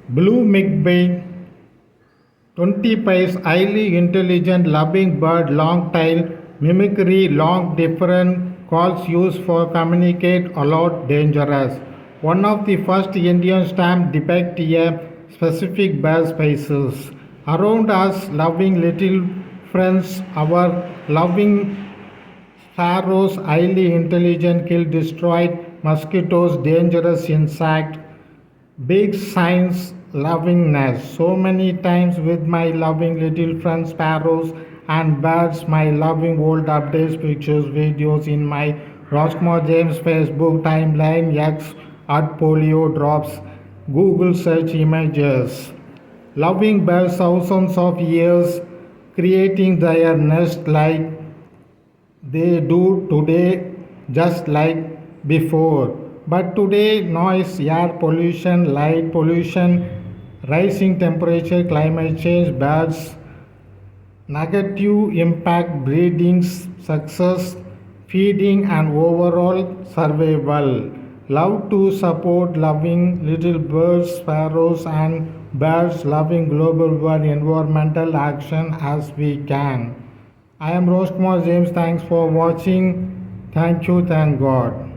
Blue Migby 20 pies, highly intelligent, loving bird, long tail, mimicry, long different calls used for communicate, alert, dangerous. One of the first Indian stamp depict a specific bird species. Around us, loving little friends, our loving sparrows, highly intelligent, kill, destroyed, mosquitoes, dangerous insect, big science lovingness. So many times with my loving little friends, sparrows and birds, my loving old updates, pictures, videos in my Roscoe James Facebook timeline, X at polio drops, Google search images. Loving birds thousands of years, creating their nest like they do today, just like before. But today, noise, air pollution, light pollution, rising temperature, climate change, birds, negative impact, breeding, success, feeding, and overall survival. Love to support loving little birds, sparrows, and birds, loving global world environmental action as we can. I am Rose Kumar James. Thanks for watching. Thank you. Thank God.